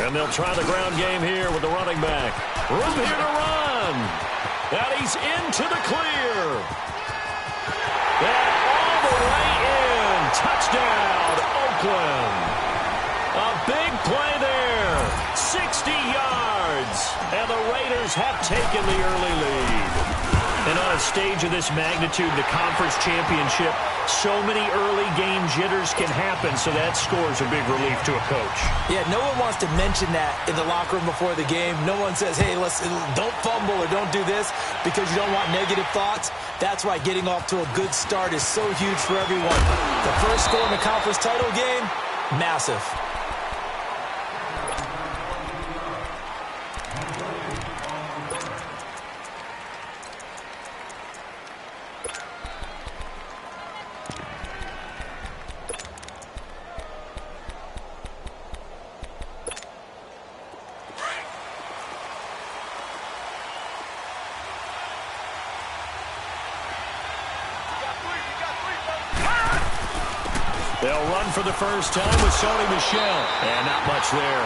And they'll try the ground game here with the running back. Room here to run. And he's into the clear. And all the way in. Touchdown, Oakland. A big play there. 60 yards. And the Raiders have taken the early lead. And on a stage of this magnitude, the conference championship, so many early game jitters can happen, so that score's a big relief to a coach. Yeah, no one wants to mention that in the locker room before the game. No one says, hey, don't fumble or don't do this because you don't want negative thoughts. That's why getting off to a good start is so huge for everyone. The first score in the conference title game, massive. They'll run for the first time with Sony Michel. And not much there.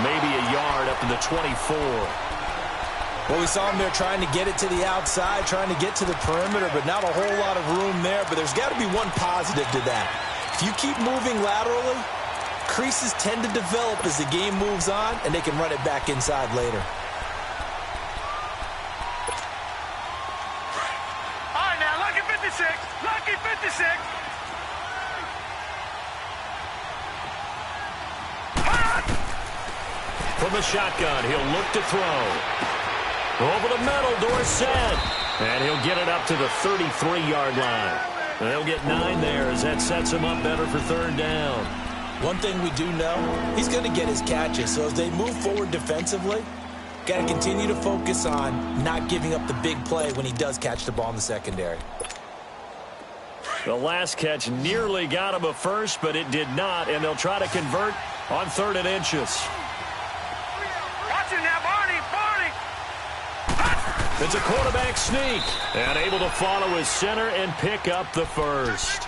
Maybe a yard up to the 24. Well, we saw him there trying to get it to the outside, trying to get to the perimeter, but not a whole lot of room there. But there's got to be one positive to that. If you keep moving laterally, creases tend to develop as the game moves on, and they can run it back inside later. All right, now, lucky 56. Lucky 56. From the shotgun, he'll look to throw. Over the middle, Dorsett. And he'll get it up to the 33-yard line. They'll get 9 there as that sets him up better for third down. One thing we do know, he's going to get his catches. So as they move forward defensively, got to continue to focus on not giving up the big play when he does catch the ball in the secondary. The last catch nearly got him a first, but it did not. And they'll try to convert on 3rd and inches. It's a quarterback sneak. And able to follow his center and pick up the first.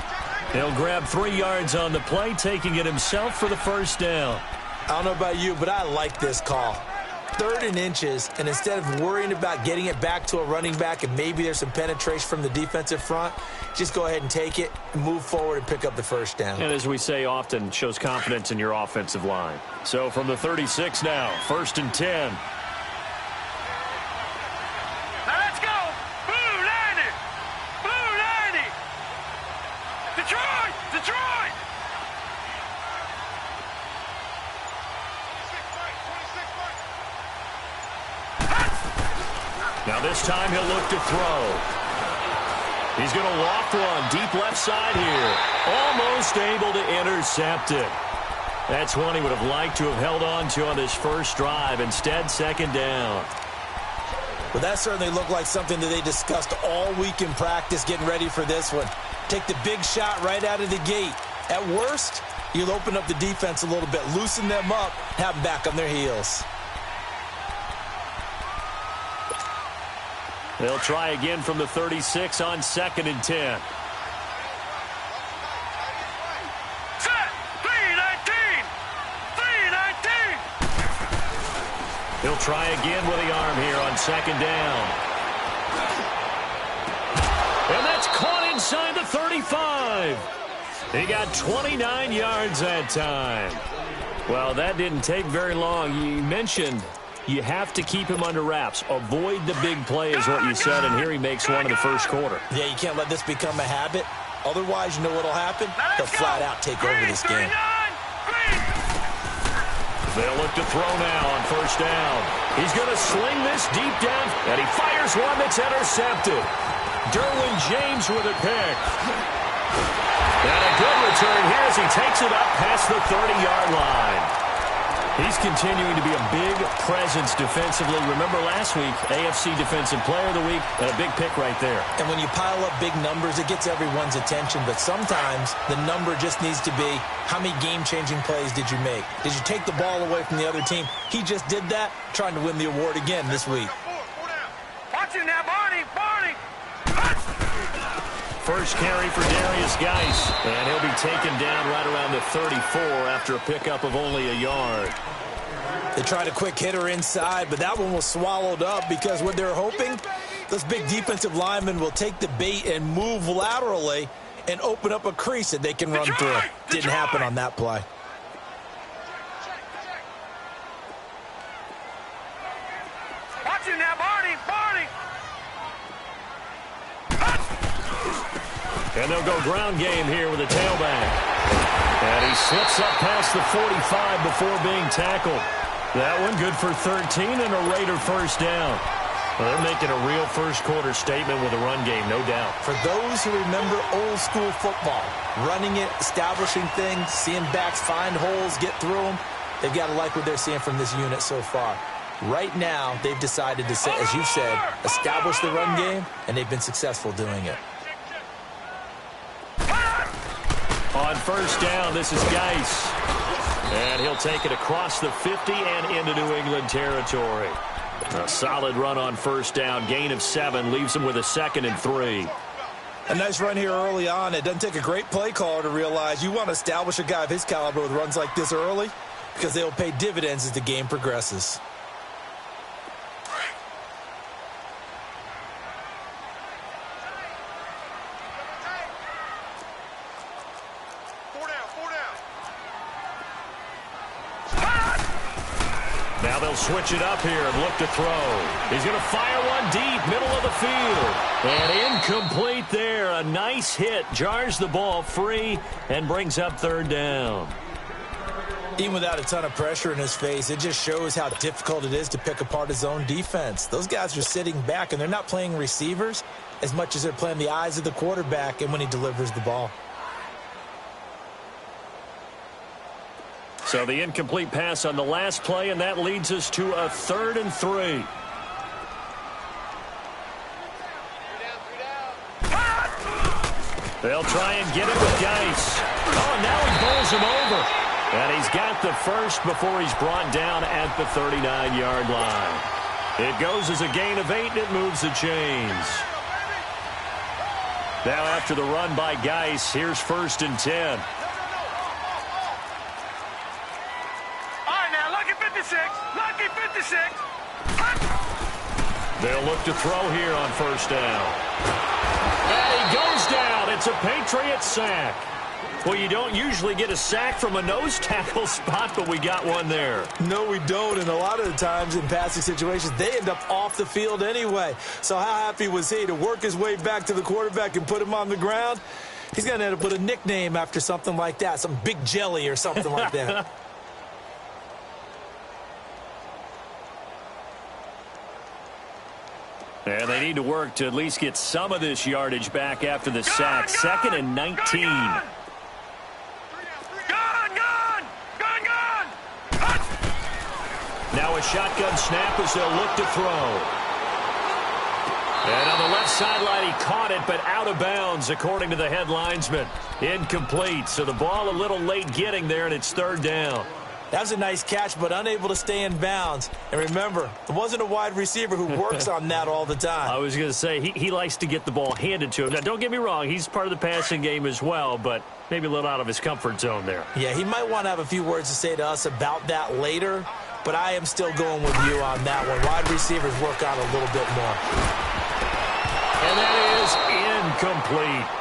He'll grab 3 yards on the play, taking it himself for the first down. I don't know about you, but I like this call. 3rd and inches, and instead of worrying about getting it back to a running back and maybe there's some penetration from the defensive front, just go ahead and take it, move forward, and pick up the first down. And as we say often, shows confidence in your offensive line. So from the 36 now, 1st and 10. Now this time he'll look to throw. He's going to loft one deep left side here. Almost able to intercept it. That's one he would have liked to have held on to on this first drive. Instead, 2nd down. Well, that certainly looked like something that they discussed all week in practice getting ready for this one. Take the big shot right out of the gate. At worst, you'll open up the defense a little bit, loosen them up, have them back on their heels. They'll try again from the 36 on 2nd and 10. Set. 3-19. 3-19. He'll try again with the arm here on 2nd down. And that's caught inside the 35. He got 29 yards that time. Well, that didn't take very long. You mentioned you have to keep him under wraps. Avoid the big play is what you said, and here he makes one in the first quarter. Yeah, you can't let this become a habit. Otherwise, you know what will happen? They'll flat out take over this game. They'll look to throw now on 1st down. He's going to sling this deep down, and he fires one that's intercepted. Derwin James with a pick. And a good return here as he takes it up past the 30-yard line. He's continuing to be a big presence defensively. Remember last week, AFC Defensive Player of the Week, and a big pick right there. And when you pile up big numbers, it gets everyone's attention. But sometimes the number just needs to be, how many game-changing plays did you make? Did you take the ball away from the other team? He just did that, trying to win the award again this week. Watch him now, Barney. Barney. First carry for Darius Geis, and he'll be taken down right around the 34 after a pickup of only a yard. They tried a quick hitter inside, but that one was swallowed up because what they're hoping, those big defensive linemen will take the bait and move laterally and open up a crease that they can run through. Didn't happen on that play. Watch him now, Barney. And they'll go ground game here with a tailback. And he slips up past the 45 before being tackled. That one good for 13 and a Raider first down. Well, they're making a real first-quarter statement with a run game, no doubt. For those who remember old-school football, running it, establishing things, seeing backs find holes, get through them, they've got to like what they're seeing from this unit so far. Right now, they've decided to, as you've said, establish the run game, and they've been successful doing it. On first down, this is Geis. And he'll take it across the 50 and into New England territory. A solid run on first down. Gain of 7 leaves him with a 2nd and 3. A nice run here early on. It doesn't take a great play caller to realize you want to establish a guy of his caliber with runs like this early because they'll pay dividends as the game progresses. Now they'll switch it up here and look to throw. He's going to fire one deep, middle of the field. And incomplete there. A nice hit. Jars the ball free and brings up 3rd down. Even without a ton of pressure in his face, it just shows how difficult it is to pick apart his own defense. Those guys are sitting back, and they're not playing receivers as much as they're playing the eyes of the quarterback and when he delivers the ball. So the incomplete pass on the last play, and that leads us to a 3rd and 3. They'll try and get it with Geis. Oh, now he bowls him over. And he's got the first before he's brought down at the 39-yard line. It goes as a gain of 8, and it moves the chains. Now after the run by Geis, here's 1st and 10. Lucky 56. They'll look to throw here on first down. And he goes down. It's a Patriot sack. Well, you don't usually get a sack from a nose tackle spot, but we got one there. No, we don't, and a lot of the times in passing situations, they end up off the field anyway. So how happy was he to work his way back to the quarterback and put him on the ground? He's going to end up with a nickname after something like that, some Big Jelly or something like that. And they need to work to at least get some of this yardage back after the sack. 2nd and 19. Now a shotgun snap as they'll look to throw. And on the left sideline, he caught it, but out of bounds, according to the head linesman. Incomplete, so the ball a little late getting there, and it's 3rd down. That was a nice catch, but unable to stay in bounds. And remember, it wasn't a wide receiver who works on that all the time. I was going to say, he likes to get the ball handed to him. Now, don't get me wrong, he's part of the passing game as well, but maybe a little out of his comfort zone there. Yeah, he might want to have a few words to say to us about that later, but I am still going with you on that one. Wide receivers work on a little bit more. And that is incomplete.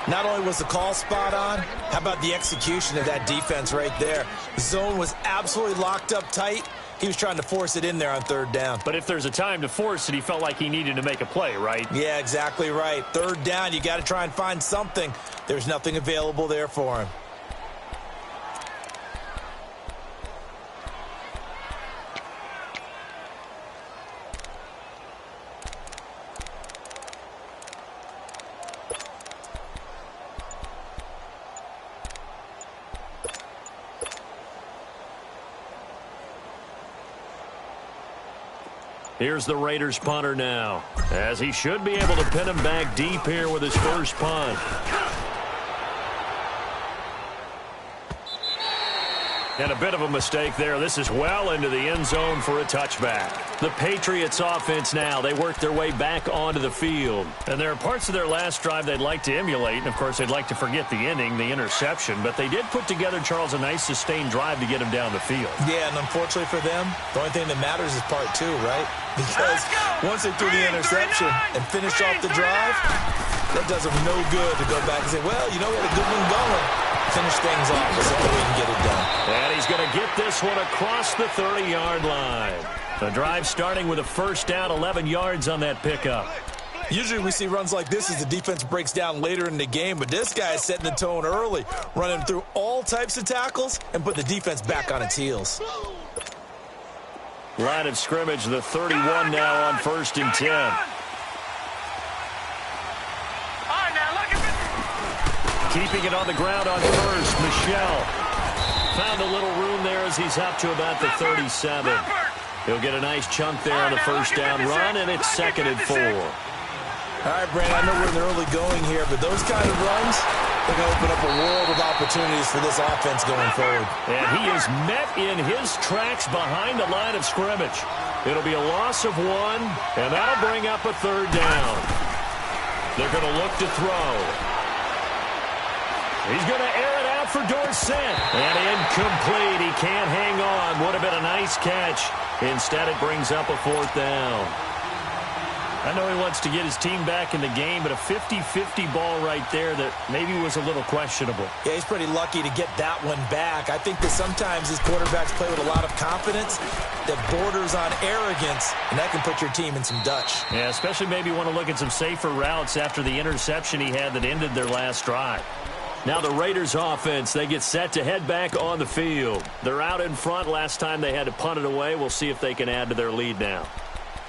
Not only was the call spot on, how about the execution of that defense right there? The zone was absolutely locked up tight. He was trying to force it in there on 3rd down. But if there's a time to force it, he felt like he needed to make a play, right? Yeah, exactly right. 3rd down, you got to try and find something. There's nothing available there for him. Here's the Raiders punter now, as he should be able to pin him back deep here with his first punt. And a bit of a mistake there. This is well into the end zone for a touchback. The Patriots offense now, they work their way back onto the field. And there are parts of their last drive they'd like to emulate. And, of course, they'd like to forget the ending, the interception. But they did put together, Charles, a nice sustained drive to get him down the field. Yeah, and unfortunately for them, the only thing that matters is part two, right? Because once they threw the interception and finished off the drive, that does them no good to go back and say, well, you know, we had a good one going. Finish things off so we can get it done. And he's going to get this one across the 30-yard line. The drive starting with a first down, 11 yards on that pickup. Usually we see runs like this as the defense breaks down later in the game, but this guy is setting the tone early, running through all types of tackles and put the defense back on its heels. Line of scrimmage, the 31 now on 1st and 10. Keeping it on the ground on first, Michelle. Found a little room there as he's up to about the 37. He'll get a nice chunk there on the first down run, and it's 2nd and 4. All right, Brandon, I know we're in the early going here, but those kind of runs, they're going to open up a world of opportunities for this offense going forward. And he is met in his tracks behind the line of scrimmage. It'll be a loss of 1, and that'll bring up a 3rd down. They're going to look to throw. He's going to air it out for Dorsett. And incomplete. He can't hang on. Would have been a nice catch. Instead, it brings up a 4th down. I know he wants to get his team back in the game, but a 50-50 ball right there that maybe was a little questionable. Yeah, he's pretty lucky to get that one back. I think that sometimes these quarterbacks play with a lot of confidence that borders on arrogance, and that can put your team in some Dutch. Yeah, especially maybe want to look at some safer routes after the interception he had that ended their last drive. Now the Raiders offense, they get set to head back on the field. They're out in front. Last time they had to punt it away. We'll see if they can add to their lead now.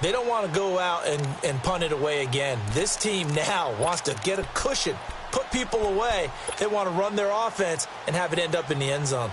They don't want to go out and punt it away again. This team now wants to get a cushion, put people away. They want to run their offense and have it end up in the end zone.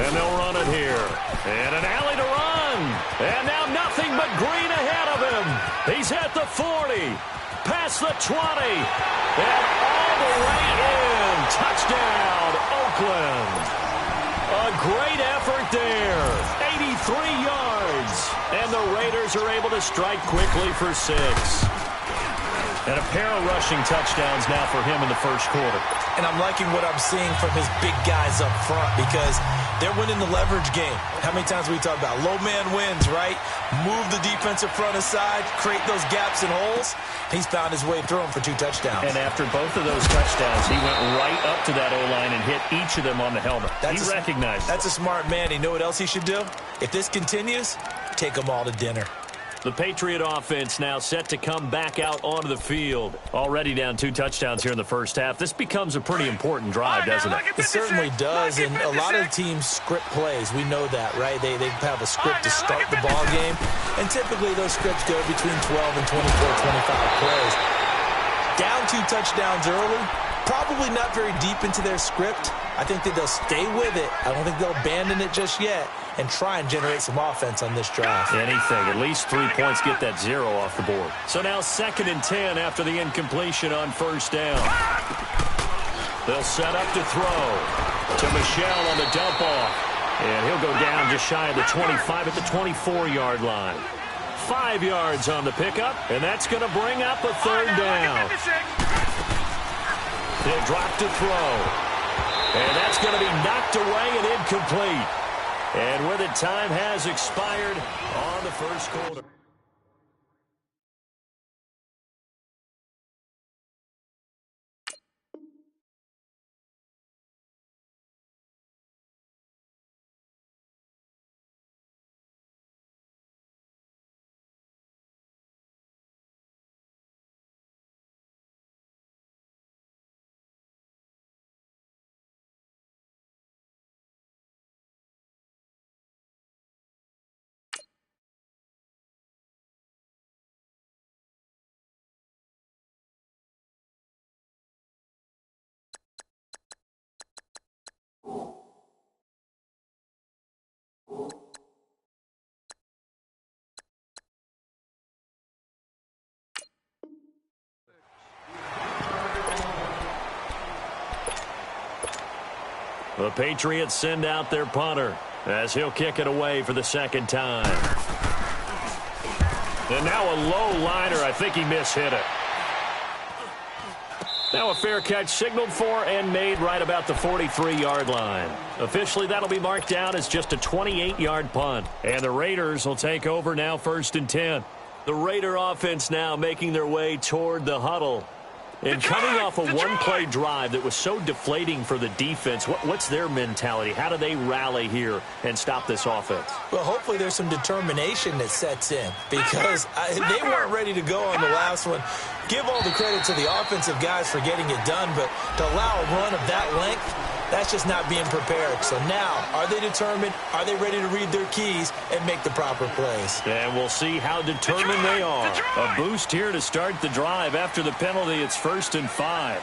And they'll run it here. And an alley to run. And now nothing but green ahead of him. He's at the 40. Past the 20. And all the way in. Touchdown, Oakland. A great effort there. 83 yards. And the Raiders are able to strike quickly for 6. And a pair of rushing touchdowns now for him in the first quarter. And I'm liking what I'm seeing from his big guys up front because they're winning the leverage game. How many times we talk about low man wins, right? Move the defensive front aside, create those gaps and holes. He's found his way through them for 2 touchdowns. And after both of those touchdowns, he went right up to that O-line and hit each of them on the helmet. He recognized it. That's a smart man. You know what else he should do? If this continues, take them all to dinner. The Patriot offense now set to come back out onto the field. Already down 2 touchdowns here in the first half. This becomes a pretty important drive, doesn't it? It certainly does, and a lot of teams script plays. We know that, right? They have a script to start the ball game, and typically those scripts go between 12 and 24, 25 plays. Down 2 touchdowns early, probably not very deep into their script. I think that they'll stay with it. I don't think they'll abandon it just yet and try and generate some offense on this drive. Anything. At least 3 points, get that 0 off the board. So now 2nd and 10 after the incompletion on first down. They'll set up to throw to Michelle on the dump off. And he'll go down just shy of the 25 at the 24-yard line. 5 yards on the pickup, and that's going to bring up a 3rd down. He'll drop to throw. And that's going to be knocked away and incomplete. And where the time has expired on the first quarter. The Patriots send out their punter as he'll kick it away for the second time. And now a low liner. I think he mishit it. Now a fair catch signaled for and made right about the 43-yard line. Officially, that'll be marked down as just a 28-yard punt. And the Raiders will take over now 1st and 10. The Raider offense now making their way toward the huddle. And coming off a one-play drive that was so deflating for the defense, what's their mentality? How do they rally here and stop this offense? Well, hopefully there's some determination that sets in because they weren't ready to go on the last one. Give all the credit to the offensive guys for getting it done, but to allow a run of that length, that's just not being prepared. So now, are they determined? Are they ready to read their keys and make the proper plays? And we'll see how determined they are. A boost here to start the drive. After the penalty, it's 1st and 5.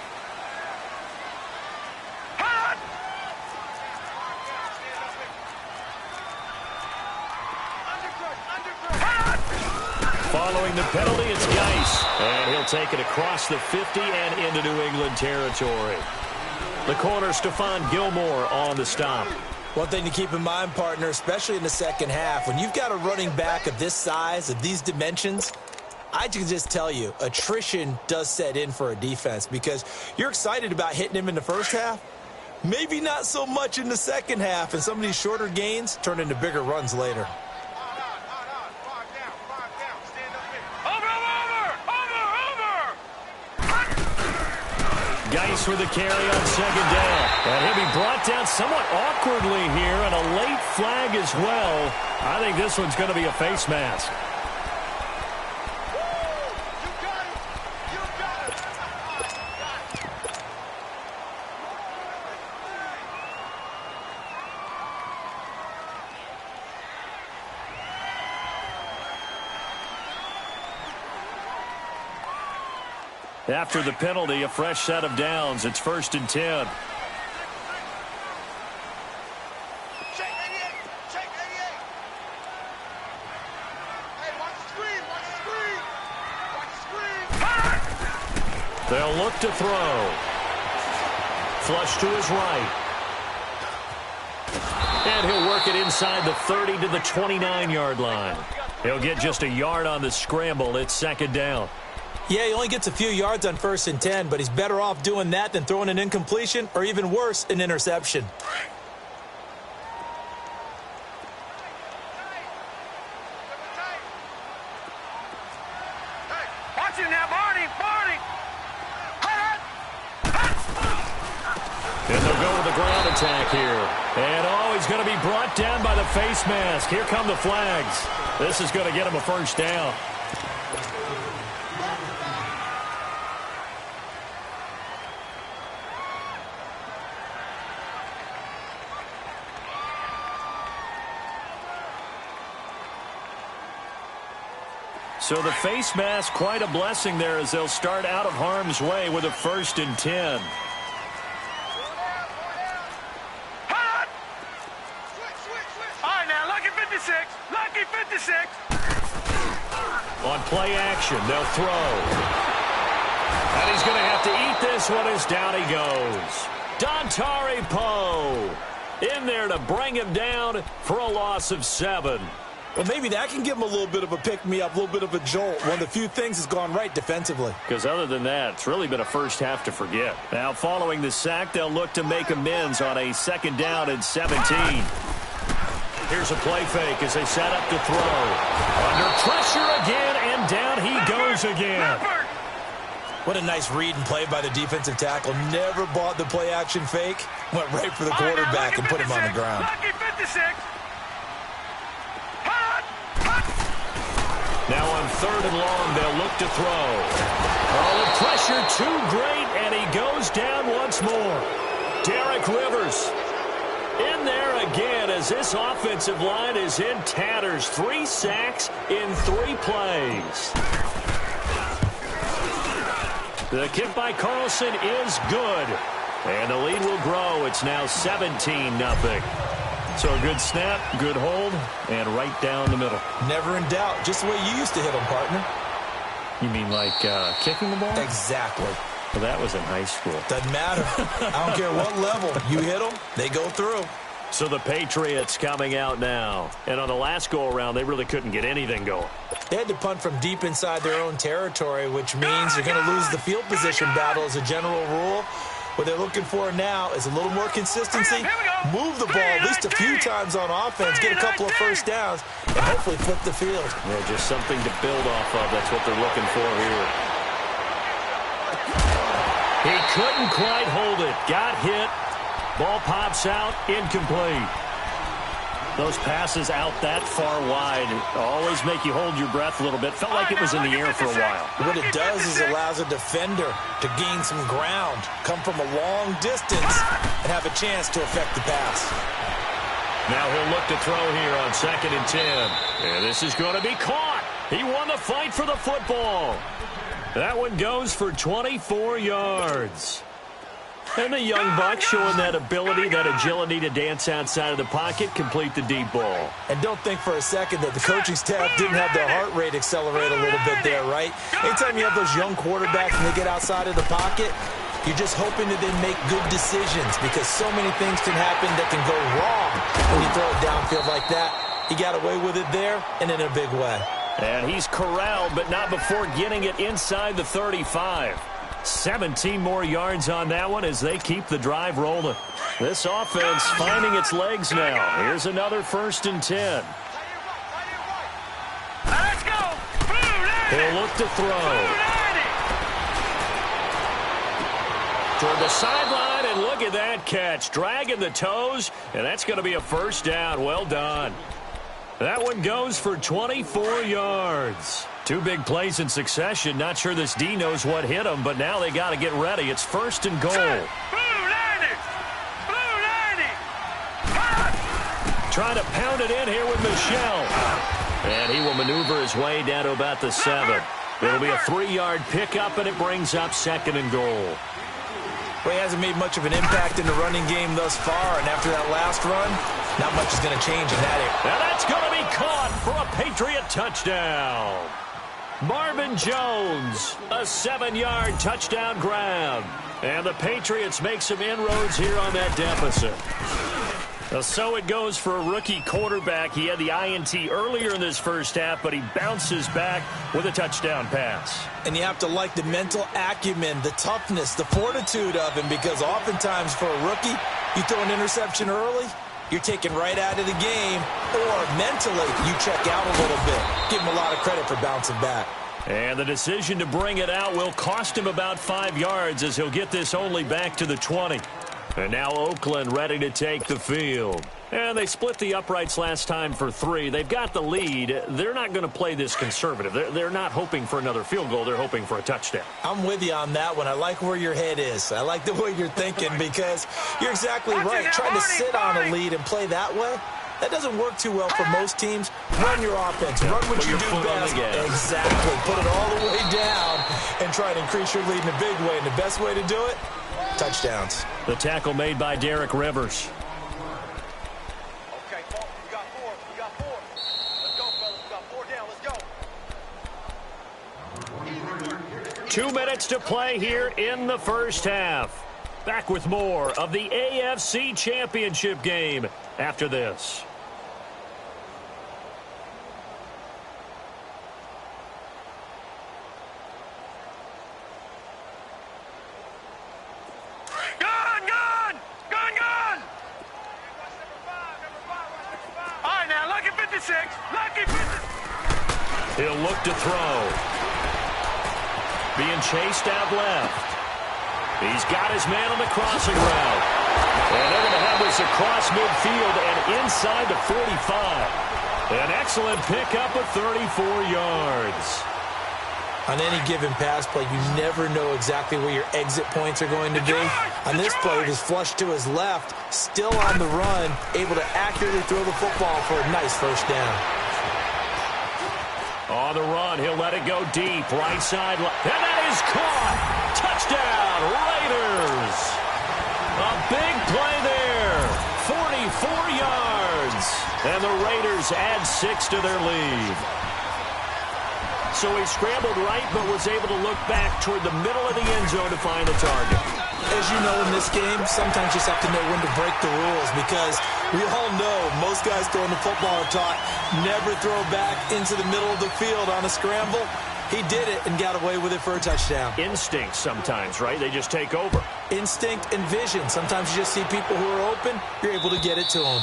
Following the penalty, it's Geis. And he'll take it across the 50 and into New England territory. The corner, Stephon Gilmore on the stop. One thing to keep in mind, partner, especially in the second half, when you've got a running back of this size, of these dimensions, I can just tell you, attrition does set in for a defense because you're excited about hitting him in the first half. Maybe not so much in the second half, and some of these shorter gains turn into bigger runs later. Geis with the carry on 2nd down. And he'll be brought down somewhat awkwardly here, and a late flag as well. I think this one's going to be a face mask. After the penalty, a fresh set of downs. It's 1st and 10. They'll look to throw. Flush to his right. And he'll work it inside the 30 to the 29-yard line. He'll get just a yard on the scramble. It's 2nd down. Yeah, he only gets a few yards on 1st and 10, but he's better off doing that than throwing an incompletion or even worse, an interception. Watch it now, Barney! And they'll go with the ground attack here. And, he's going to be brought down by the face mask. Here come the flags. This is going to get him a 1st down. So the face mask, quite a blessing there as they'll start out of harm's way with a 1st and 10. All right, now, lucky 56. Lucky 56. On play action, they'll throw. And he's going to have to eat this one as down he goes. Dontari Poe in there to bring him down for a loss of 7. Well, maybe that can give him a little bit of a pick-me-up, a little bit of a jolt. One of the few things has gone right defensively. Because other than that, it's really been a first half to forget. Now, following the sack, they'll look to make amends on a 2nd down and 17. Here's a play fake as they set up to throw. Under pressure again, and down he goes again. What a nice read and play by the defensive tackle. Never bought the play-action fake. Went right for the quarterback and put him on the ground. Lucky 56. Now on 3rd and long, they'll look to throw. Oh, the pressure too great, and he goes down once more. Derek Rivers in there again as this offensive line is in tatters. 3 sacks in 3 plays. The kick by Carlson is good. And the lead will grow. It's now 17-0. So a good snap, good hold, and right down the middle. Never in doubt. Just the way you used to hit them, partner. You mean like kicking the ball? Exactly. Well, that was in high school. Doesn't matter. I don't care what level. You hit them, they go through. So the Patriots coming out now. And on the last go-around, they really couldn't get anything going. They had to punt from deep inside their own territory, which means you're going to lose the field position battle as a general rule. What they're looking for now is a little more consistency, move the ball at least a few times on offense, get a couple of first downs, and hopefully flip the field. Yeah, just something to build off of. That's what they're looking for here. He couldn't quite hold it. Got hit. Ball pops out. Incomplete. Those passes out that far wide always make you hold your breath a little bit. Felt like it was in the air for a while. What it does is it allows a defender to gain some ground, come from a long distance, and have a chance to affect the pass. Now he'll look to throw here on 2nd and 10. And this is going to be caught. He won the fight for the football. That one goes for 24 yards. And the young buck showing that ability, that agility to dance outside of the pocket, complete the deep ball. And don't think for a second that the coaching staff didn't have their heart rate accelerate a little bit there, right? Anytime you have those young quarterbacks and they get outside of the pocket, you're just hoping that they make good decisions because so many things can happen that can go wrong when you throw it downfield like that. He got away with it there and in a big way. And he's corralled, but not before getting it inside the 35. 17 more yards on that one as they keep the drive rolling. This offense finding its legs now. Here's another 1st and 10. Let's go. He'll look to throw. Toward the sideline, and look at that catch. Dragging the toes, and that's going to be a 1st down. Well done. That one goes for 24 yards. 2 big plays in succession. Not sure this D knows what hit him, but now they got to get ready. It's 1st and goal. Trying to pound it in here with Michel. And he will maneuver his way down to about the 7. It'll be a 3-yard pickup, and it brings up 2nd and goal. Well, he hasn't made much of an impact in the running game thus far, and after that last run, not much is going to change in that area. And that's going to be caught for a Patriot touchdown. Marvin Jones, a 7-yard touchdown grab. And the Patriots make some inroads here on that deficit. So it goes for a rookie quarterback. He had the INT earlier in this first half, but he bounces back with a touchdown pass. And you have to like the mental acumen, the toughness, the fortitude of him, because oftentimes for a rookie, you throw an interception early, you're taken right out of the game, or mentally you check out a little bit. Give him a lot of credit for bouncing back. And the decision to bring it out will cost him about 5 yards as he'll get this only back to the 20. And now Oakland ready to take the field. And they split the uprights last time for 3. They've got the lead. They're not going to play this conservative. They're not hoping for another field goal. They're hoping for a touchdown. I'm with you on that one. I like where your head is. I like the way you're thinking because you're exactly right. Trying to sit on a lead and play that way, that doesn't work too well for most teams. Run your offense. Run what you do best. Exactly. Put it all the way down and try to increase your lead in a big way. And the best way to do it, touchdowns. The tackle made by Derek Rivers. Okay, we got 4. We got 4. Let's go, fellas. We got 4 down. Let's go. 2 minutes to play here in the first half. Back with more of the AFC Championship game after this. He'll look to throw. Being chased out left. He's got his man on the crossing route. And they're going to have this across midfield and inside the 45. An excellent pickup of 34 yards. On any given pass play, you never know exactly where your exit points are going to be. On this play, it was flushed to his left, still on the run, able to accurately throw the football for a nice first down. On the run, he'll let it go deep, right side, and that is caught. Touchdown, Raiders. A big play there, 44 yards, and the Raiders add 6 to their lead. So he scrambled right, but was able to look back toward the middle of the end zone to find the target. As you know, in this game, sometimes you just have to know when to break the rules, because we all know most guys throwing the football are taught never throw back into the middle of the field on a scramble. He did it and got away with it for a touchdown. Instinct sometimes, right? They just take over. Instinct and vision. Sometimes you just see people who are open, you're able to get it to them.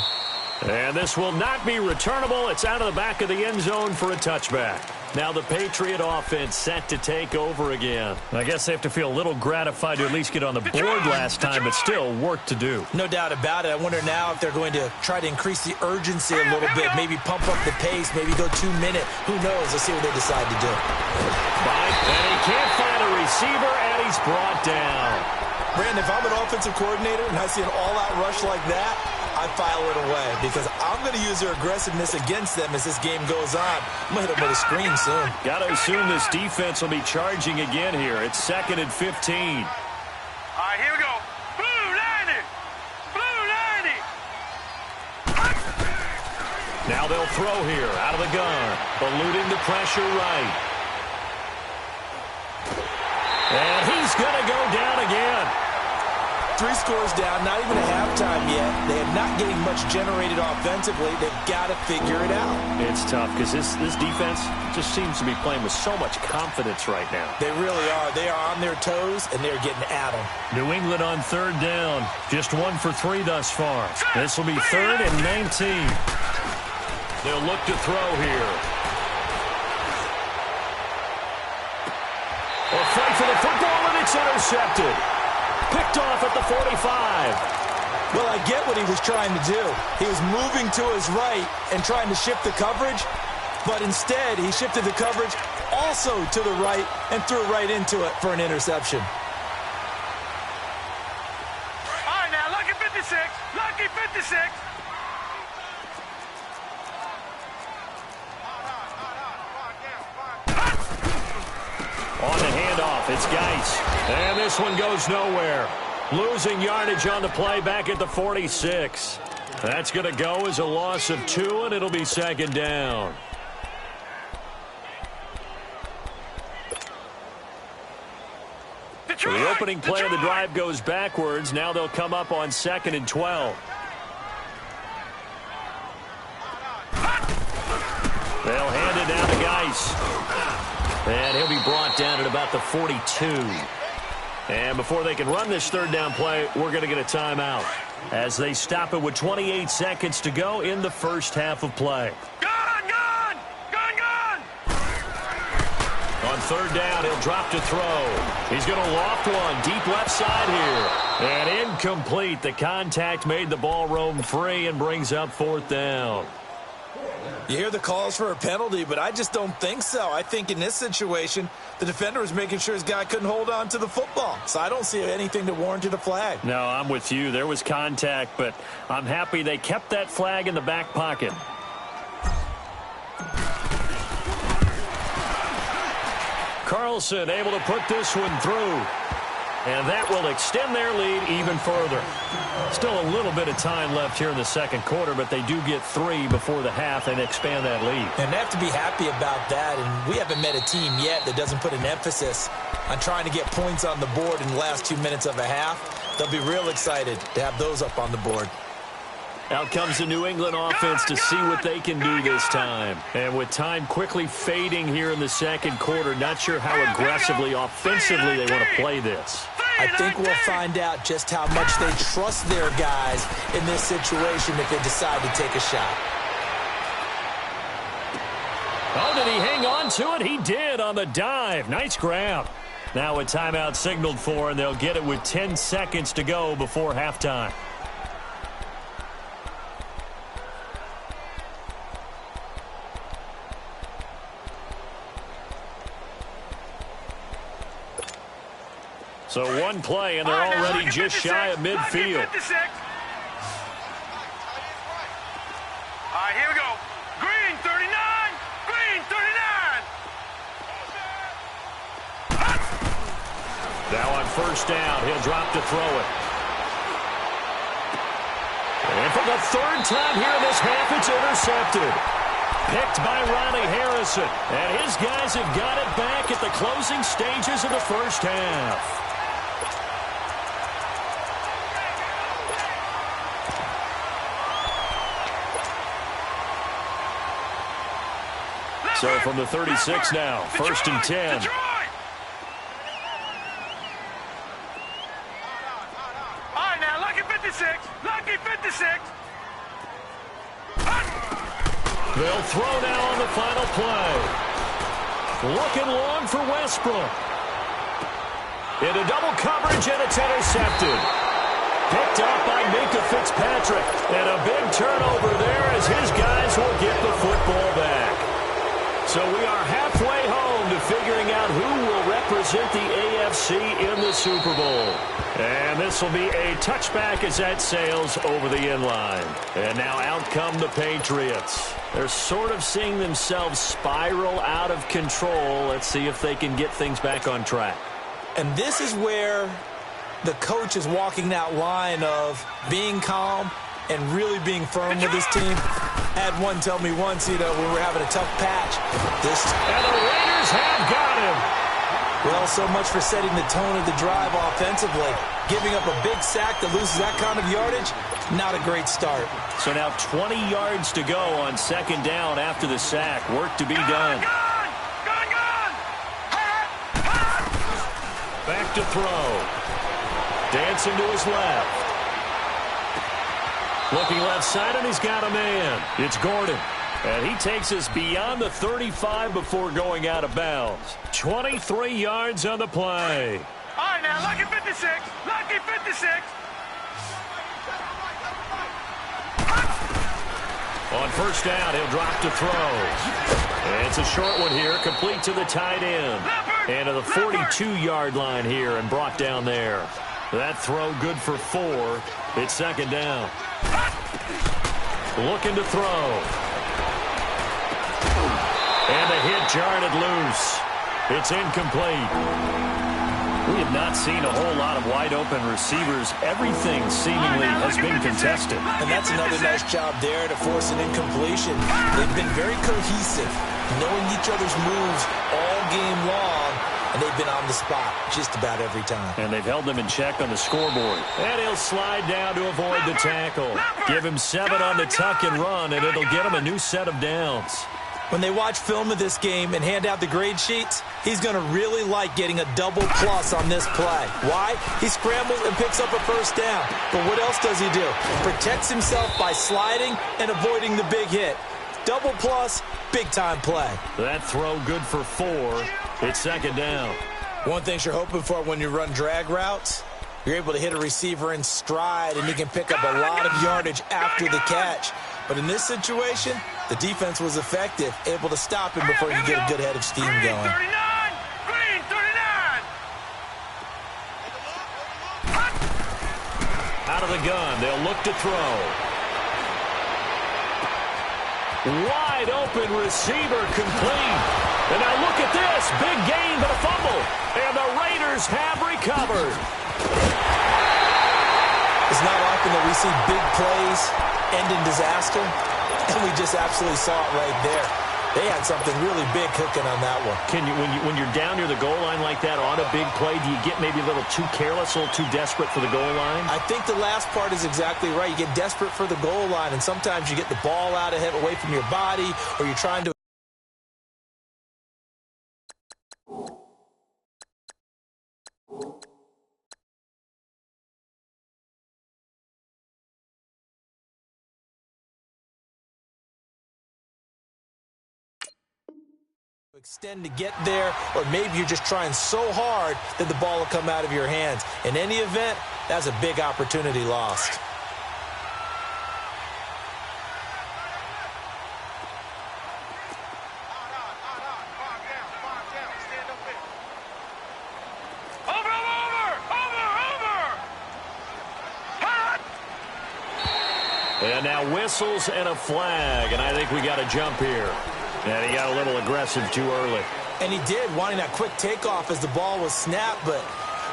And this will not be returnable. It's out of the back of the end zone for a touchback. Now the Patriot offense set to take over again. I guess they have to feel a little gratified to at least get on the board last time, but still work to do. No doubt about it. I wonder now if they're going to try to increase the urgency a little bit, maybe pump up the pace, maybe go 2 minute. Who knows? Let's see what they decide to do. And he can't find a receiver, and he's brought down. Brandon, if I'm an offensive coordinator and I see an all-out rush like that, I file it away, because I'm going to use their aggressiveness against them as this game goes on. I'm going to hit them with a screen soon. Got to assume this defense will be charging again here. It's 2nd and 15. All right, here we go. Blue 90. Blue 90. Now they'll throw here out of the gun. Eluding the pressure right. And he's going to go down again. 3 scores down, not even a halftime yet. They are not getting much generated offensively. They've got to figure it out. It's tough because this defense just seems to be playing with so much confidence right now. They really are. They are on their toes, and they're getting at them. New England on 3rd down. Just 1 for 3 thus far. This will be 3rd and 19. They'll look to throw here. A fight for the football, and it's intercepted. Picked off at the 45. Well, I get what he was trying to do. He was moving to his right and trying to shift the coverage, but instead he shifted the coverage also to the right and threw right into it for an interception. All right, now, lucky 56. Lucky 56. On the handoff, it's Geis. And this one goes nowhere. Losing yardage on the play back at the 46. That's going to go as a loss of 2, and it'll be 2nd down. So the opening play of the drive goes backwards. Now they'll come up on 2nd and 12. They'll hand it down to Geis. And he'll be brought down at about the 42. And before they can run this 3rd down play, we're going to get a timeout as they stop it with 28 seconds to go in the first half of play. Gun, gun! Gun, gun! On 3rd down, he'll drop to throw. He's going to loft one deep left side here. And incomplete. The contact made the ball roam free and brings up 4th down. You hear the calls for a penalty, but I just don't think so. I think in this situation, the defender was making sure his guy couldn't hold on to the football. So I don't see anything that warranted a flag. No, I'm with you. There was contact, but I'm happy they kept that flag in the back pocket. Carlson able to put this one through. And that will extend their lead even further. Still a little bit of time left here in the 2nd quarter, but they do get 3 before the half and expand that lead. And they have to be happy about that, and we haven't met a team yet that doesn't put an emphasis on trying to get points on the board in the last 2 minutes of a half. They'll be real excited to have those up on the board. Out comes the New England offense to see what they can do this time. And with time quickly fading here in the 2nd quarter, not sure how aggressively, offensively they want to play this. I think we'll find out just how much they trust their guys in this situation if they decide to take a shot. Oh, did he hang on to it? He did on the dive. Nice grab. Now a timeout signaled for, and they'll get it with 10 seconds to go before halftime. So one play, and they're already just shy of midfield. All right, here we go. Green, 39. Green, 39. Now on 1st down, he'll drop to throw it. And for the 3rd time here in this half, it's intercepted. Picked by Ronnie Harrison. And his guys have got it back at the closing stages of the first half. So from the 36 now, first and 10. Detroit! All right, now, lucky 56. Lucky 56. They'll throw now on the final play. Looking long for Westbrook. Into double coverage, and it's intercepted. Picked up by Minka Fitzpatrick. And a big turnover there as his guys will get the football back. So we are halfway home to figuring out who will represent the AFC in the Super Bowl. And this will be a touchback as that sails over the inline. And now out come the Patriots. They're sort of seeing themselves spiral out of control. Let's see if they can get things back on track. And this is where the coach is walking that line of being calm and really being firm with his team. Had one tell me once, we were having a tough patch. And the Raiders have got him. Well, so much for setting the tone of the drive offensively. Giving up a big sack that loses that kind of yardage, not a great start. So now 20 yards to go on second down after the sack. Work to be done. Back to throw. Dancing to his left. Looking left side, and he's got a man. It's Gordon. And he takes us beyond the 35 before going out of bounds. 23 yards on the play. All right, now, lucky 56. Lucky 56. On first down, he'll drop to throw. And it's a short one here, complete to the tight end. And to the 42-yard line here and brought down there. That throw good for 4. It's second down. Looking to throw. And the hit jarred it loose. It's incomplete. We have not seen a whole lot of wide-open receivers. Everything seemingly has been contested. And that's another nice job there to force an incompletion. They've been very cohesive, knowing each other's moves all game long, and they've been on the spot just about every time. And they've held them in check on the scoreboard. And he'll slide down to avoid the tackle. Give him 7 on the tuck and run, and it'll get him a new set of downs. When they watch film of this game and hand out the grade sheets, he's going to really like getting a double plus on this play. Why? He scrambles and picks up a first down. But what else does he do? Protects himself by sliding and avoiding the big hit. Double plus, big-time play. That throw good for 4. It's second down. One thing you're hoping for when you run drag routes, you're able to hit a receiver in stride, and he can pick up a lot of yardage after the catch. But in this situation, the defense was effective, able to stop him before you get a good head of steam going. Green 39. Out of the gun, they'll look to throw. Wide open receiver complete. And now look at this. Big gain, but a fumble. And the Raiders have recovered. It's not often that we see big plays end in disaster, and we just absolutely saw it right there. They had something really big cooking on that one. Can you, when you're down near the goal line like that on a big play, do you get maybe a little too careless, a little too desperate for the goal line? I think the last part is exactly right. You get desperate for the goal line, and sometimes you get the ball out of it, away from your body, or you're trying to extend to get there, or maybe you're just trying so hard that the ball will come out of your hands. In any event, that's a big opportunity lost. And now whistles and a flag, and I think we got a jump here. And he got a little aggressive too early. And he did, wanting that quick takeoff as the ball was snapped, but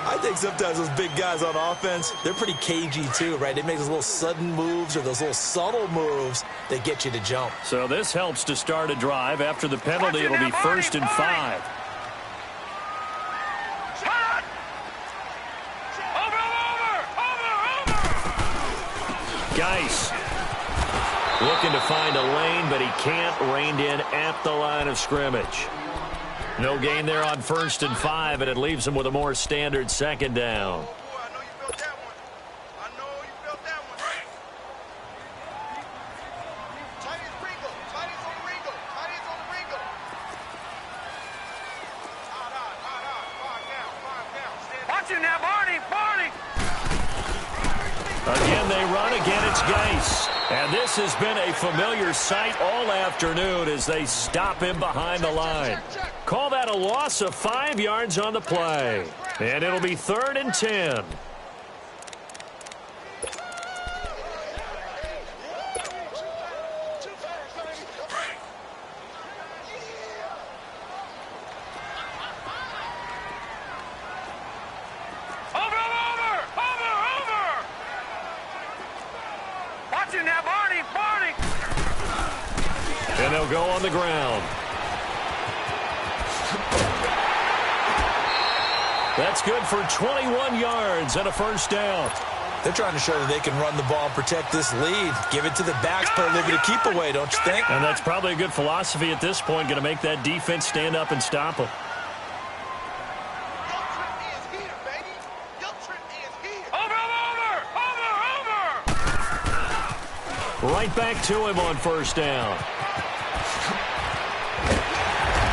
I think sometimes those big guys on offense, they're pretty cagey too, right? They make those little sudden moves or those little subtle moves that get you to jump. So this helps to start a drive. After the penalty, it'll be 1st and 5. Geis looking to find a lane, but he can't. Reined in at the line of scrimmage. No gain there on 1st and 5, and it leaves him with a more standard 2nd down. Again, they run. Again, it's Geis. And this has been a familiar sight all afternoon as they stop him behind the line. Call that a loss of 5 yards on the play. And it'll be 3rd and 10. And they'll go on the ground. That's good for 21 yards and a 1st down. They're trying to show that they can run the ball and protect this lead. Give it to the backs, play a little bit of keep away, don't you think? And that's probably a good philosophy at this point, going to make that defense stand up and stop them. Right back to him on 1st down.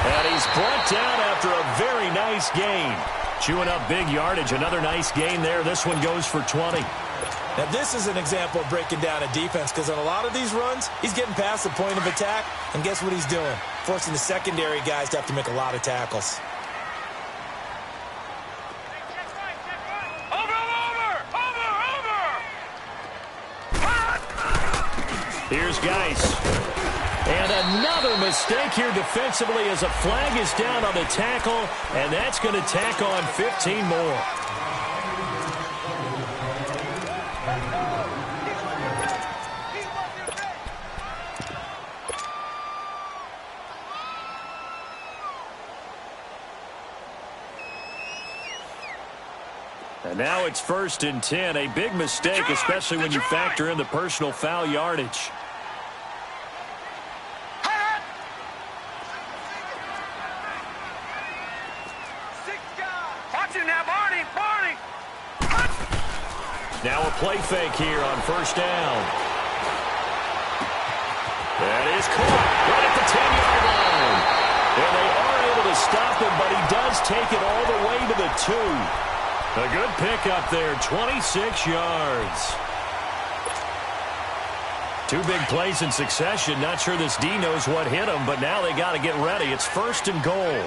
And he's brought down after a very nice gain. Chewing up big yardage. Another nice gain there. This one goes for 20. Now, this is an example of breaking down a defense because on a lot of these runs, he's getting past the point of attack. And guess what he's doing? Forcing the secondary guys to have to make a lot of tackles. Here's Geis. And another mistake here defensively as a flag is down on the tackle, and that's going to tack on 15 more. And now it's 1st and 10. A big mistake, especially when you factor in the personal foul yardage. Now a play fake here on 1st down. That is caught right at the 10-yard line. And they are able to stop him, but he does take it all the way to the 2. A good pickup there, 26 yards. 2 big plays in succession. Not sure this D knows what hit him, but now they got to get ready. It's 1st and goal.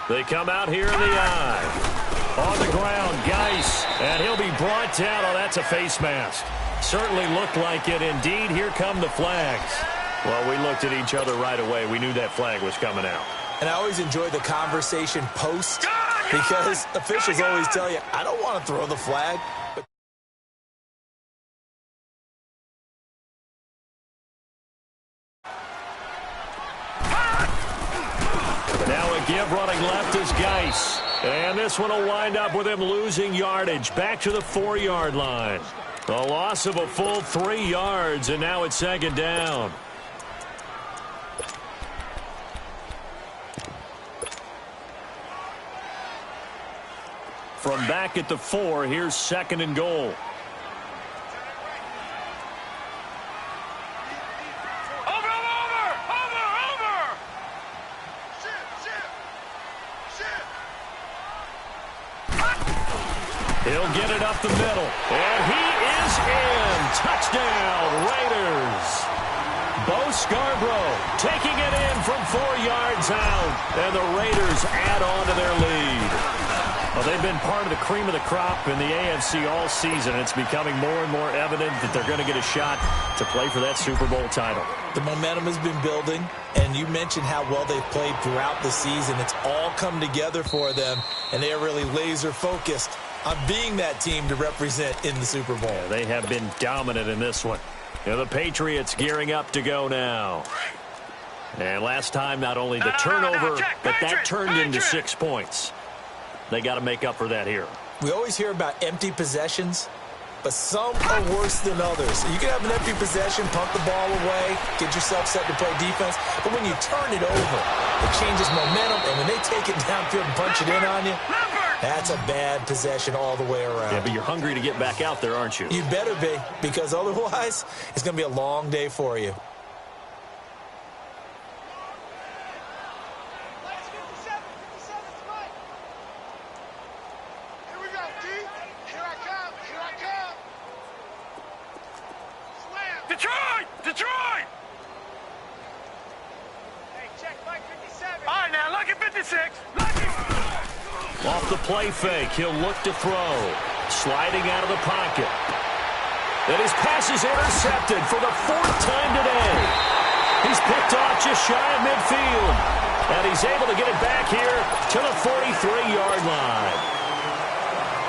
They come out here in the eye. On the ground, Geis, and he'll be brought down. Oh, that's a face mask. Certainly looked like it. Indeed, here come the flags. Well, we looked at each other right away. We knew that flag was coming out. And I always enjoy the conversation post because officials always tell you, I don't want to throw the flag. Now a give running left is Geis. And this one will wind up with him losing yardage back to the 4-yard line. A loss of a full 3 yards, and now it's 2nd down. From back at the 4, here's 2nd and goal. He'll get it up the middle. And he is in. Touchdown, Raiders. Bo Scarborough taking it in from 4 yards out. And the Raiders add on to their lead. Well, they've been part of the cream of the crop in the AFC all season. It's becoming more and more evident that they're going to get a shot to play for that Super Bowl title. The momentum has been building, and you mentioned how well they've played throughout the season. It's all come together for them, and they are really laser-focused on being that team to represent in the Super Bowl. Yeah, they have been dominant in this one. The Patriots gearing up to go now. And last time, not only the turnover, but that turned into 6 points. They got to make up for that here. We always hear about empty possessions, but some are worse than others. You can have an empty possession, pump the ball away, get yourself set to play defense, but when you turn it over, it changes momentum, and when they take it downfield and punch it in on you, that's a bad possession all the way around. Yeah, but you're hungry to get back out there, aren't you? You better be, because otherwise, it's going to be a long day for you. Detroit! Hey, check Mike 57. All right, now, look at 56. Off the play fake, he'll look to throw. Sliding out of the pocket. And his pass is intercepted for the 4th time today. He's picked off just shy of midfield. And he's able to get it back here to the 43-yard line.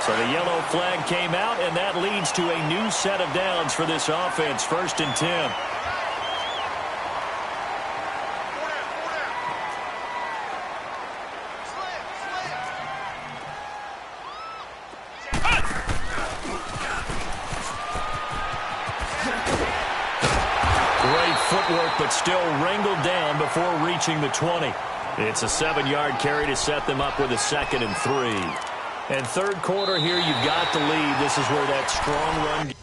So the yellow flag came out, and that leads to a new set of downs for this offense. 1st and 10. Great footwork, but still wrangled down before reaching the 20. It's a 7-yard carry to set them up with a 2nd and 3. And 3rd quarter here, you've got the lead. This is where that strong run...